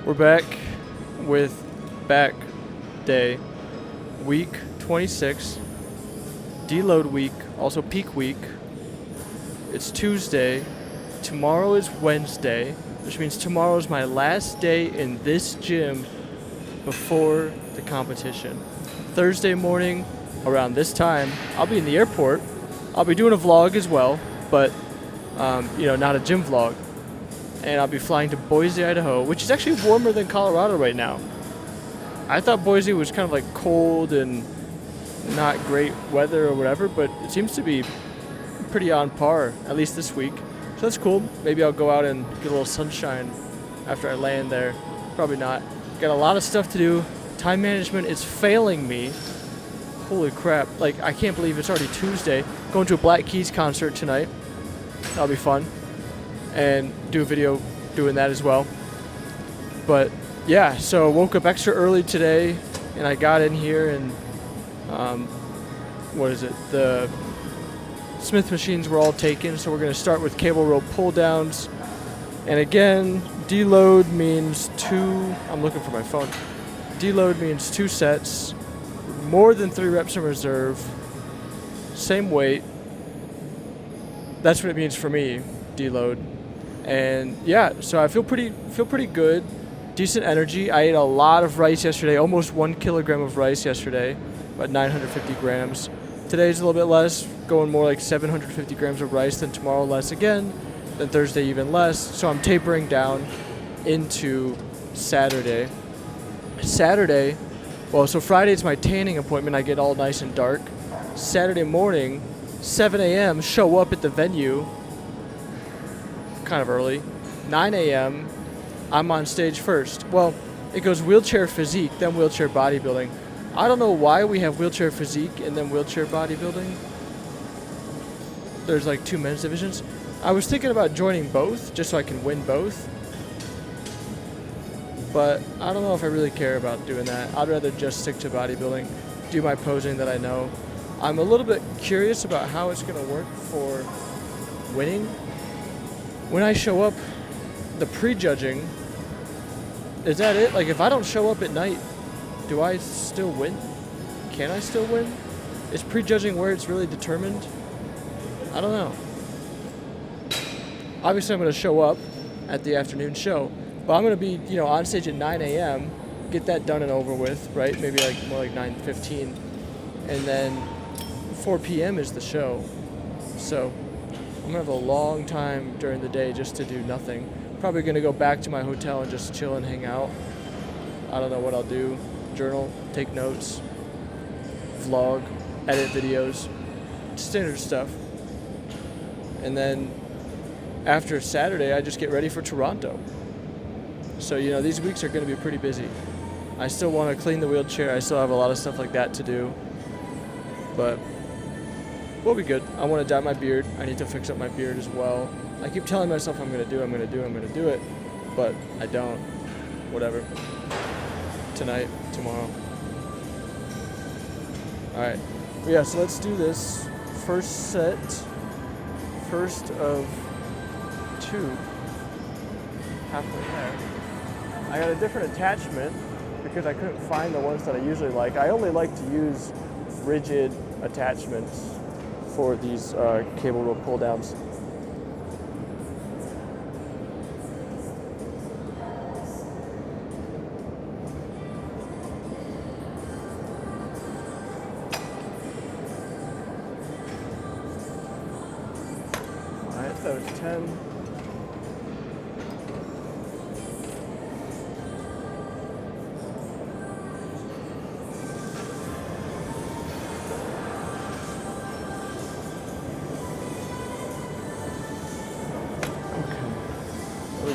We're back with back day, week 26, deload week, also peak week. It's Tuesday. Tomorrow is Wednesday, which means tomorrow is my last day in this gym before the competition. Thursday morning, around this time, I'll be in the airport. I'll be doing a vlog as well, but not a gym vlog. And I'll be flying to Boise, Idaho, which is actually warmer than Colorado right now. I thought Boise was kind of like cold and not great weather or whatever, but it seems to be pretty on par, at least this week. So that's cool. Maybe I'll go out and get a little sunshine after I land there. Probably not. Got a lot of stuff to do. Time management is failing me. Holy crap. Like, I can't believe it's already Tuesday. Going to a Black Keys concert tonight. That'll be fun. And do a video doing that as well. But yeah, so woke up extra early today, and I got in here and the Smith machines were all taken, so we're going to start with cable rope pull downs. And again, deload means I'm looking for my phone. Deload means 2 sets, more than 3 reps in reserve, same weight. That's what it means for me, deload. And yeah, so I feel pretty good. Decent energy. I ate a lot of rice yesterday, almost 1 kilogram of rice yesterday, about 950 grams. Today's a little bit less, going more like 750 grams of rice, then tomorrow less again, then Thursday even less. So I'm tapering down into Saturday. So Friday's my tanning appointment. I get all nice and dark. Saturday morning, 7 a.m., show up at the venue, kind of early. 9 a.m., I'm on stage first. Well, it goes wheelchair physique, then wheelchair bodybuilding. I don't know why we have wheelchair physique and then wheelchair bodybuilding. There's like 2 men's divisions. I was thinking about joining both, just so I can win both. But I don't know if I really care about doing that. I'd rather just stick to bodybuilding, do my posing that I know. I'm a little bit curious about how it's going to work for winning. When I show up, the prejudging, is that it? Like, if I don't show up at night, do I still win? Can I still win? Is prejudging where it's really determined? I don't know. Obviously, I'm going to show up at the afternoon show, but I'm going to be, on stage at 9 a.m., get that done and over with, right? Maybe more like 9:15, and then 4 p.m. is the show. So I'm going to have a long time during the day just to do nothing. Probably going to go back to my hotel and just chill and hang out. I don't know what I'll do. Journal, take notes, vlog, edit videos, standard stuff. And then after Saturday, I just get ready for Toronto. So, these weeks are going to be pretty busy. I still want to clean the wheelchair. I still have a lot of stuff like that to do. But we'll be good. I want to dye my beard. I need to fix up my beard as well. I keep telling myself I'm going to do it, but I don't. Whatever. Tonight, tomorrow. Alright. Yeah, so let's do this. First set. First of 2. Halfway there. I got a different attachment because I couldn't find the ones that I usually like. I only like to use rigid attachments for these cable rope pull downs. Alright, that was 10.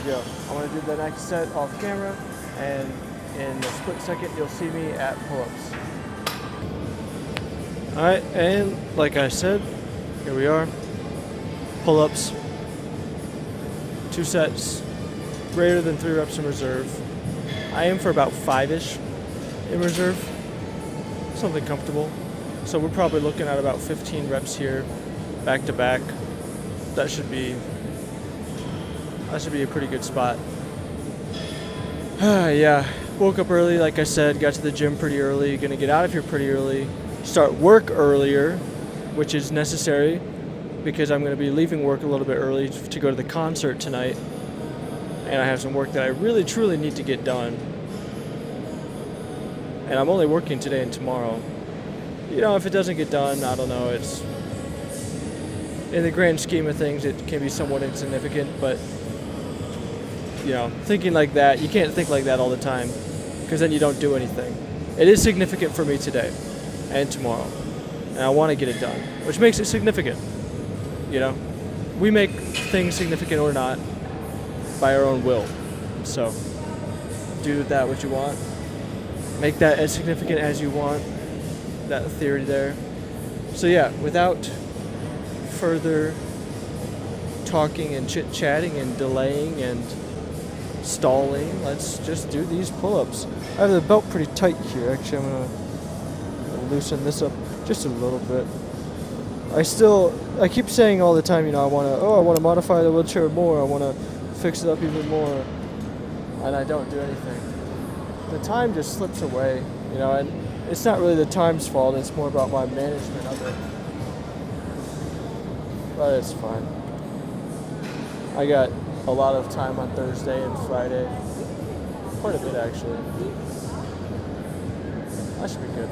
Go. I'm going to do the next set off camera, and in a split second you'll see me at Pullups. Alright, and like I said, here we are. Pullups. 2 sets, greater than 3 reps in reserve. I aim for about 5-ish in reserve. Something comfortable. So we're probably looking at about 15 reps here, back to back. That should be a pretty good spot. Yeah, woke up early, like I said, got to the gym pretty early, gonna get out of here pretty early, start work earlier, which is necessary because I'm gonna be leaving work a little bit early to go to the concert tonight, and I have some work that I really truly need to get done. And I'm only working today and tomorrow. You know, if it doesn't get done, I don't know, it's, in the grand scheme of things, it can be somewhat insignificant, but you know, thinking like that, you can't think like that all the time, because then you don't do anything. It is significant for me today and tomorrow, and I want to get it done, which makes it significant. You know, we make things significant or not by our own will. So do with that what you want. Make that as significant as you want. That theory there. So yeah, without further talking and chit-chatting and delaying and stalling, let's just do these pull-ups. I have the belt pretty tight here. Actually, I'm gonna loosen this up just a little bit. I keep saying all the time, you know, I want to modify the wheelchair more. I want to fix it up even more, and I don't do anything. The time just slips away, you know, and it's not really the time's fault. It's more about my management of it. But it's fine. I got a lot of time on Thursday and Friday. Quite a bit, actually. That should be good.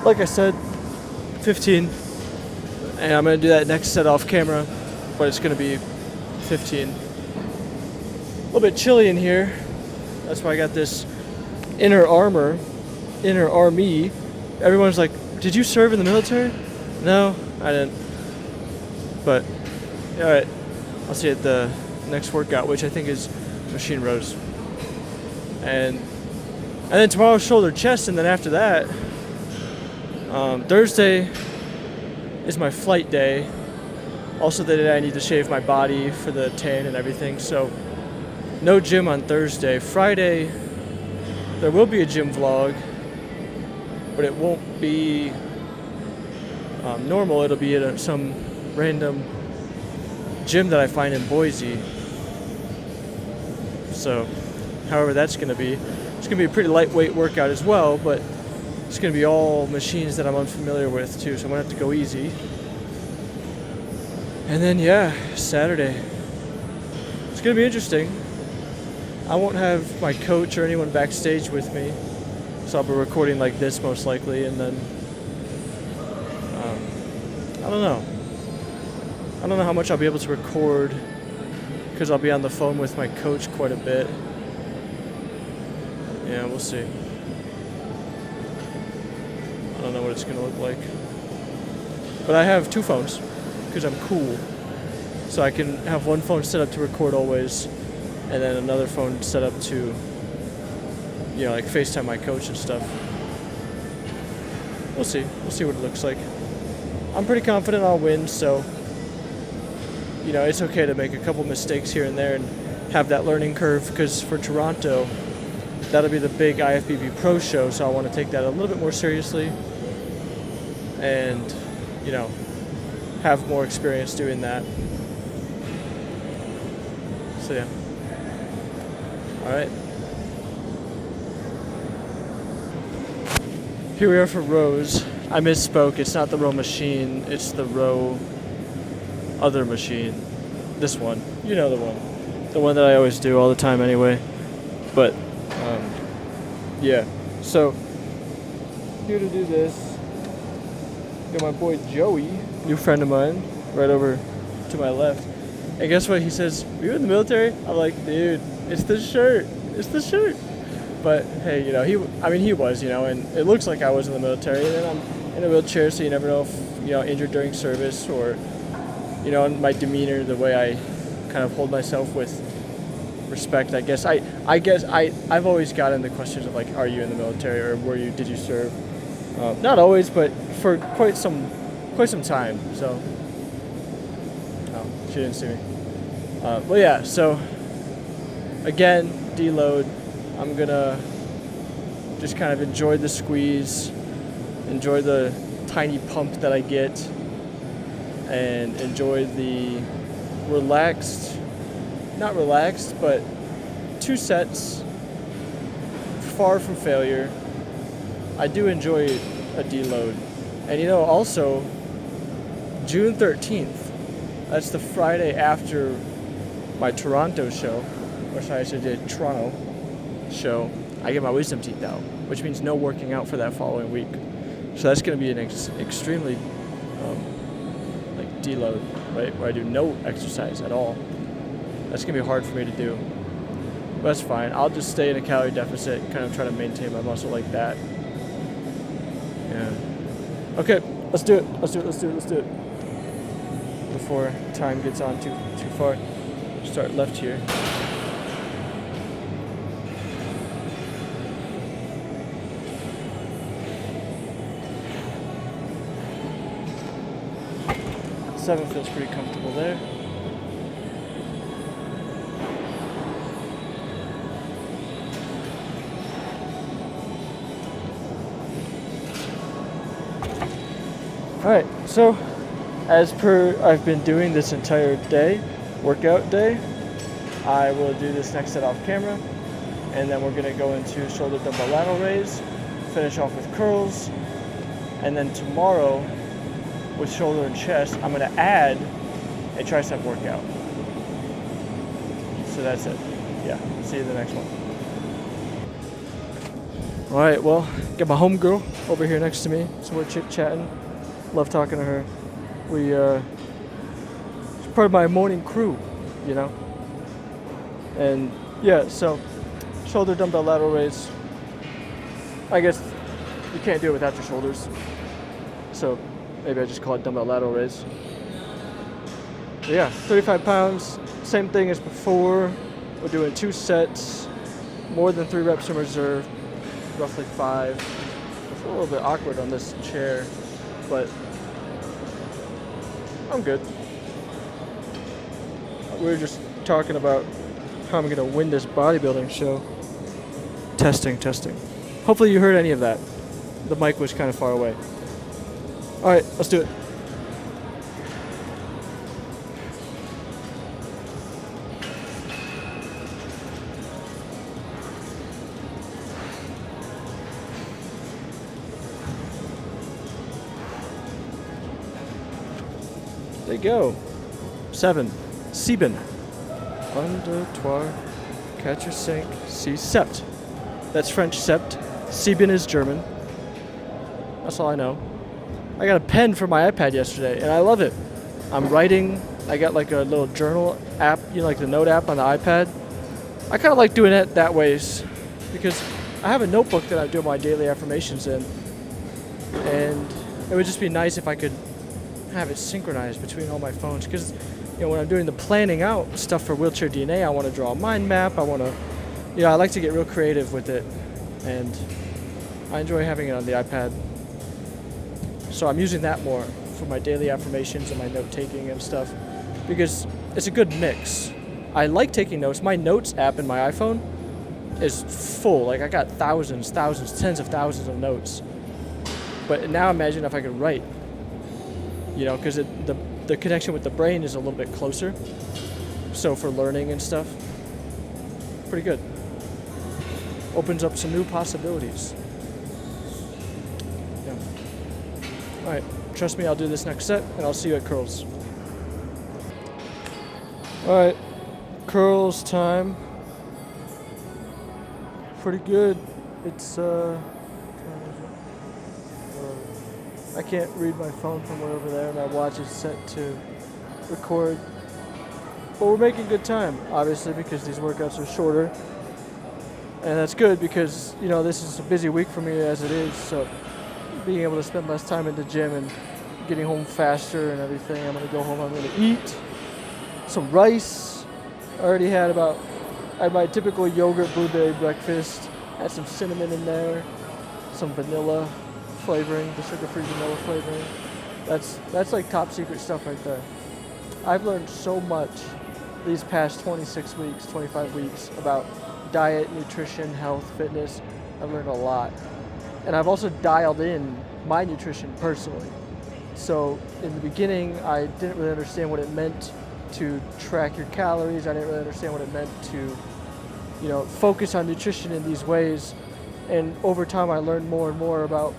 Like I said, 15, and I'm going to do that next set off camera, but it's going to be 15. A little bit chilly in here. That's why I got this inner armor, inner army. Everyone's like, did you serve in the military? No, I didn't. But, alright, I'll see you at the next workout, which I think is machine rows. And then tomorrow, shoulder, chest, and then after that, Thursday is my flight day. Also the day I need to shave my body for the tan and everything, so no gym on Thursday. Friday, there will be a gym vlog, but it won't be normal. It'll be at some random gym that I find in Boise. So, however that's going to be. It's going to be a pretty lightweight workout as well, but it's going to be all machines that I'm unfamiliar with too, so I'm going to have to go easy. And then, yeah, Saturday. It's going to be interesting. I won't have my coach or anyone backstage with me, so I'll be recording like this most likely, and then, I don't know. I don't know how much I'll be able to record, because I'll be on the phone with my coach quite a bit. Yeah, we'll see. I don't know what it's going to look like. But I have two phones, because I'm cool. So I can have one phone set up to record always, and then another phone set up to, you know, like FaceTime my coach and stuff. We'll see. We'll see what it looks like. I'm pretty confident I'll win, so, you know, it's okay to make a couple mistakes here and there and have that learning curve, because for Toronto, that'll be the big IFBB Pro show, so I want to take that a little bit more seriously and, you know, have more experience doing that. So, yeah. Alright. Here we are for rows. I misspoke. It's not the row machine. It's the row other machine. This one. You know the one. The one that I always do all the time anyway. But, yeah. So, here to do this, got my boy Joey, new friend of mine, right over to my left. And guess what? He says, "Were you in the military?" I'm like, dude, it's the shirt. It's the shirt. But hey, you know, he was, you know, and it looks like I was in the military, and then I'm in a wheelchair, so you never know if, you know, injured during service or, you know, my demeanor, the way I kind of hold myself with respect. I guess I've always gotten the questions of like, are you in the military or did you serve? Not always, but for quite some time. So, oh, she didn't see me. But yeah, so again, deload. I'm gonna just kind of enjoy the squeeze, enjoy the tiny pump that I get, and enjoy the not relaxed, but 2 sets, far from failure. I do enjoy a deload. And you know, also, June 13th, that's the Friday after my Toronto show, or sorry, I should say Toronto show, I get my wisdom teeth out, which means no working out for that following week. So that's going to be an extremely like deload, right, where I do no exercise at all. That's going to be hard for me to do. But that's fine. I'll just stay in a calorie deficit, kind of try to maintain my muscle like that. Yeah. Okay, let's do it. Before time gets on too far. Start left here. Seven feels pretty comfortable there. Alright, so as per I've been doing this entire day, workout day, I will do this next set off camera, and then we're going to go into shoulder dumbbell lateral raise, finish off with curls, and then tomorrow with shoulder and chest, I'm going to add a tricep workout. So that's it. Yeah, see you in the next one. Alright, well, got my homegirl over here next to me, so we're chit-chatting. Love talking to her. She's part of my morning crew, you know? And yeah, so shoulder dumbbell lateral raise. I guess you can't do it without your shoulders. So maybe I just call it dumbbell lateral raise. But yeah, 35 pounds, same thing as before. We're doing 2 sets, more than 3 reps in reserve, roughly 5. It's a little bit awkward on this chair, but I'm good. We were just talking about how I'm gonna win this bodybuilding show. Testing. Hopefully you heard any of that. The mic was kind of far away. All right, let's do it. There you go. 7. Sieben. Under, trois, catcher, cinq, six, sept. That's French, sept. Sieben is German. That's all I know. I got a pen for my iPad yesterday, and I love it. I'm writing. I got like a little journal app, you know, like the note app on the iPad. I kind of like doing it that ways because I have a notebook that I do my daily affirmations in, and it would just be nice if I could have it synchronized between all my phones, because you know, when I'm doing the planning out stuff for Wheelchair DNA, I want to draw a mind map. I want to, you know, I like to get real creative with it, and I enjoy having it on the iPad. So I'm using that more for my daily affirmations and my note taking and stuff, because it's a good mix. I like taking notes. My notes app in my iPhone is full. Like I got thousands, tens of thousands of notes. But now imagine if I could write. You know, because the connection with the brain is a little bit closer. So for learning and stuff, pretty good. Opens up some new possibilities. Yeah. All right, trust me, I'll do this next set, and I'll see you at curls. All right, curls time. Pretty good. It's I can't read my phone from way over there. My watch is set to record. But we're making good time, obviously, because these workouts are shorter. And that's good because, you know, this is a busy week for me as it is. So being able to spend less time in the gym and getting home faster and everything. I'm going to go home, I'm going to eat some rice. I already had I had my typical yogurt blueberry breakfast. Had some cinnamon in there, some vanilla flavoring, the sugar-free vanilla flavoring. That's like top secret stuff right there. I've learned so much these past 26 weeks, 25 weeks about diet, nutrition, health, fitness. I've learned a lot. And I've also dialed in my nutrition personally. So in the beginning, I didn't really understand what it meant to track your calories. I didn't really understand what it meant to, you know, focus on nutrition in these ways. And over time, I learned more and more about,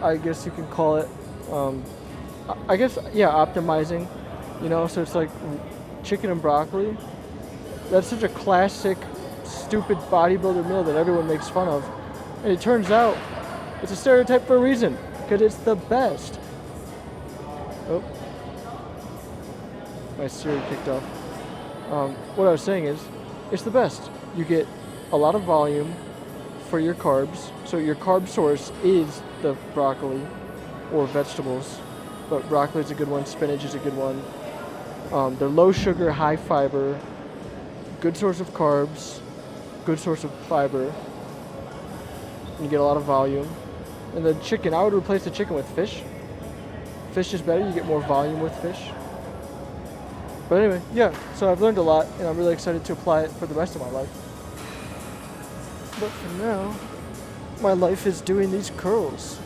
I guess you can call it, optimizing, you know, so it's like chicken and broccoli. That's such a classic, stupid bodybuilder meal that everyone makes fun of. And it turns out it's a stereotype for a reason, because it's the best. Oh, my Siri kicked off. What I was saying is, it's the best. You get a lot of volume for your carbs. So your carb source is the broccoli or vegetables, but broccoli is a good one, spinach is a good one. They're low sugar, high fiber, good source of carbs, good source of fiber. You get a lot of volume. And the chicken, I would replace the chicken with fish. Fish is better, you get more volume with fish. But anyway, yeah, so I've learned a lot, and I'm really excited to apply it for the rest of my life. But for now, my life is doing these curls.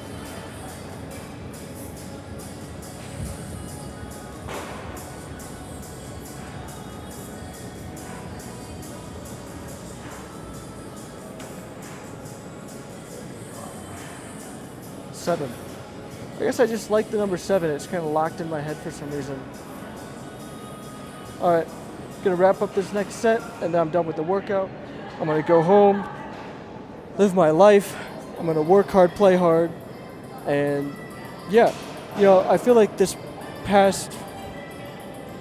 Seven. I guess I just like the number 7. It's kind of locked in my head for some reason. Alright, gonna wrap up this next set and then I'm done with the workout. I'm gonna go home, live my life. I'm gonna work hard, play hard, and yeah, you know, I feel like this past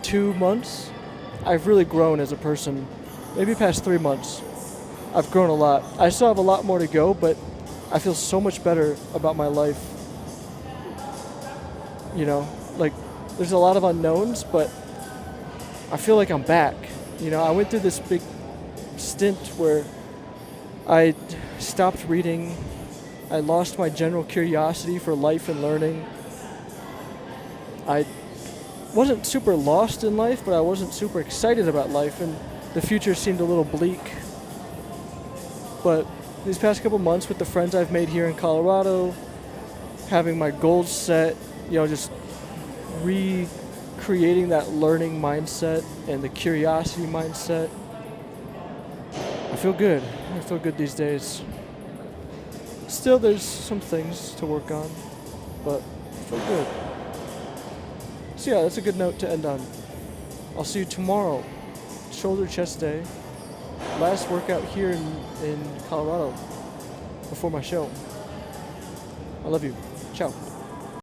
2 months, I've really grown as a person. Maybe past 3 months, I've grown a lot. I still have a lot more to go, but I feel so much better about my life. You know, like there's a lot of unknowns, but I feel like I'm back. You know, I went through this big stint where I stopped reading. I lost my general curiosity for life and learning. I wasn't super lost in life, but I wasn't super excited about life, and the future seemed a little bleak. But these past couple months with the friends I've made here in Colorado, having my goals set, you know, just recreating that learning mindset and the curiosity mindset, I feel good. I feel good these days. Still, there's some things to work on, but I feel good. So yeah, that's a good note to end on. I'll see you tomorrow. Shoulder chest day. Last workout here in Colorado before my show. I love you. Ciao.